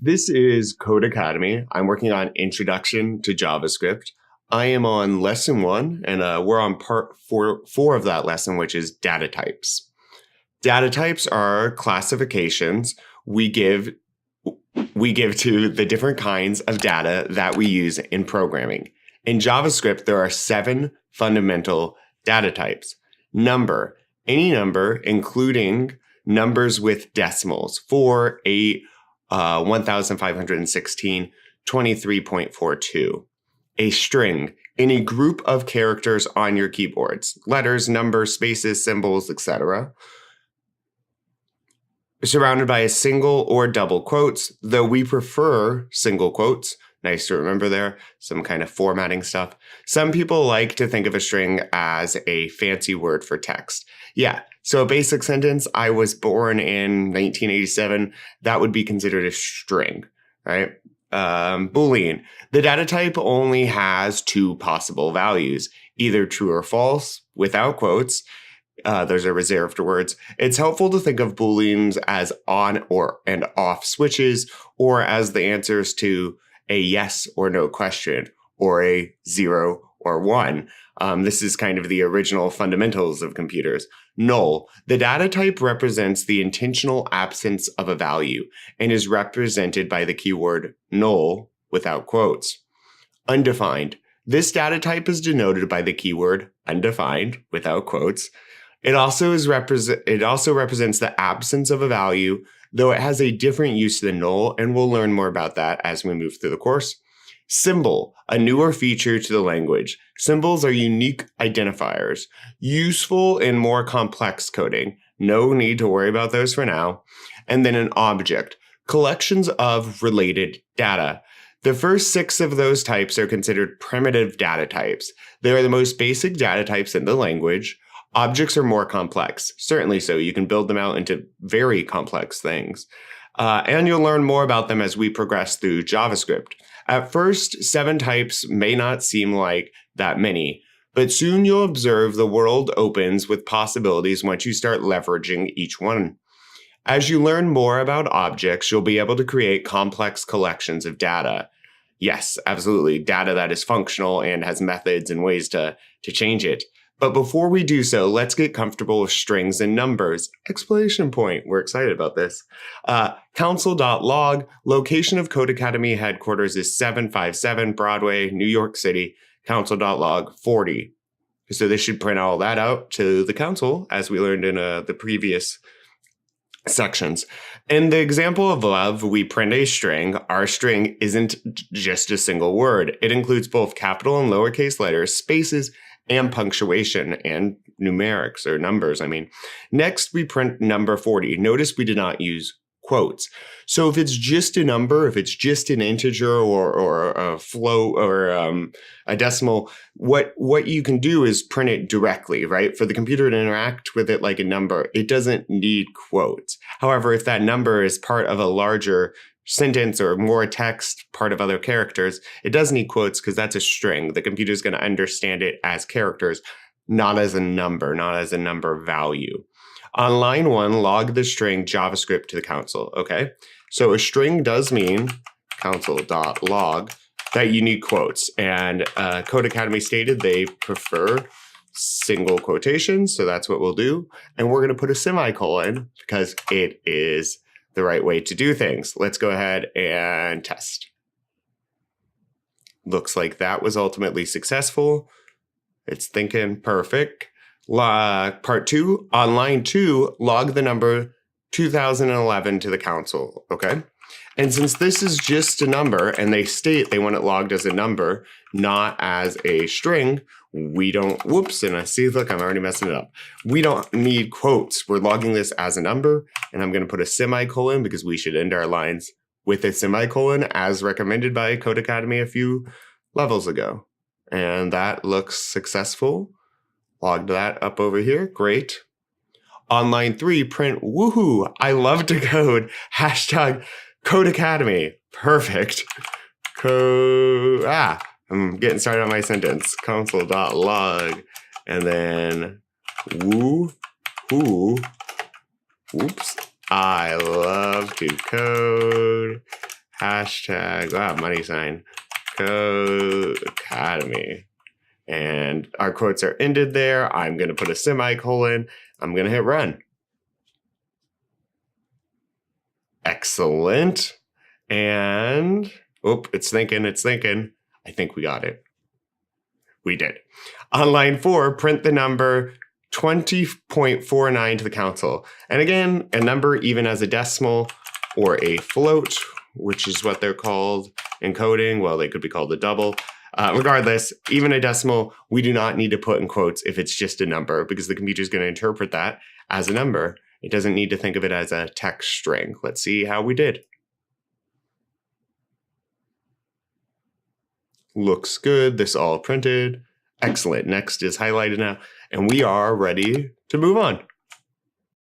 This is Codecademy. I'm working on Introduction to JavaScript. I am on lesson 1, and we're on part 4 of that lesson, which is data types. Data types are classifications we give to the different kinds of data that we use in programming. In JavaScript, there are 7 fundamental data types. Number, any number, including numbers with decimals, 4, 8, 1516, 23.42. A string, any group of characters on your keyboards, letters, numbers, spaces, symbols, etc. Surrounded by a single or double quotes, though we prefer single quotes. Nice to remember there, some kind of formatting stuff. Some people like to think of a string as a fancy word for text. Yeah, so a basic sentence, I was born in 1987, that would be considered a string, right? Boolean, the data type only has 2 possible values, either true or false, without quotes. Those are reserved words. It's helpful to think of Booleans as on or and off switches, or as the answers to a yes or no question, or a 0 or 1. This is kind of the original fundamentals of computers. Null, the data type represents the intentional absence of a value and is represented by the keyword null without quotes. Undefined, this data type is denoted by the keyword undefined without quotes. It also represents the absence of a value, though it has a different use than null, and we'll learn more about that as we move through the course. Symbol, a newer feature to the language. Symbols are unique identifiers, useful in more complex coding. No need to worry about those for now. And then an object, collections of related data. The first 6 of those types are considered primitive data types. They are the most basic data types in the language. Objects are more complex, certainly so. You can build them out into very complex things. And you'll learn more about them as we progress through JavaScript. At first, 7 types may not seem like that many, but soon you'll observe the world opens with possibilities once you start leveraging each one. As you learn more about objects, you'll be able to create complex collections of data. Yes, absolutely, data that is functional and has methods and ways to change it. But before we do so, let's get comfortable with strings and numbers. Exclamation point. We're excited about this. Council.log, location of Codecademy headquarters is 757 Broadway, New York City. Council.log 40. So this should print all that out to the council, as we learned in the previous sections. In the example above, we print a string. Our string isn't just a single word. It includes both capital and lowercase letters, spaces, and punctuation and numerics or numbers. Next, we print number 40. Notice we did not use quotes. So if it's just a number, if it's just an integer or a float or a decimal, what you can do is print it directly, right? For the computer to interact with it like a number, it doesn't need quotes. However, if that number is part of a larger sentence or more text, part of other characters, it does need quotes because that's a string. The computer is going to understand it as characters, not as a number value. On line 1, log the string JavaScript to the console. Okay, so a string does mean console.log that you need quotes, and Codecademy stated they prefer single quotations, so that's what we'll do. And we're going to put a semicolon because it is the right way to do things. Let's go ahead and test. Looks like that was ultimately successful. It's thinking perfect. Part 2, on line 2, log the number 2011 to the console, okay? And since this is just a number and they state they want it logged as a number, not as a string, we don't, whoops, and I see, look, I'm already messing it up. We don't need quotes. We're logging this as a number, and I'm going to put a semicolon because we should end our lines with a semicolon as recommended by Codecademy a few levels ago. And that looks successful. Logged that up over here. Great. On line 3, print, woohoo, I love to code, hashtag Codecademy. Perfect. I'm getting started on my sentence. Console.log, and then woohoo, oops, I love to code, hashtag, money sign, Codecademy. And our quotes are ended there. I'm going to put a semicolon. I'm going to hit run. Excellent. And, it's thinking. I think we got it. We did. On line 4, print the number 20.49 to the console. And again, a number even as a decimal or a float, which is what they're called in coding. Well, they could be called a double. Regardless, even a decimal, we do not need to put in quotes if it's just a number, because the computer is going to interpret that as a number. It doesn't need to think of it as a text string. Let's see how we did. Looks good. This all printed. Excellent. Next is highlighted now. And we are ready to move on.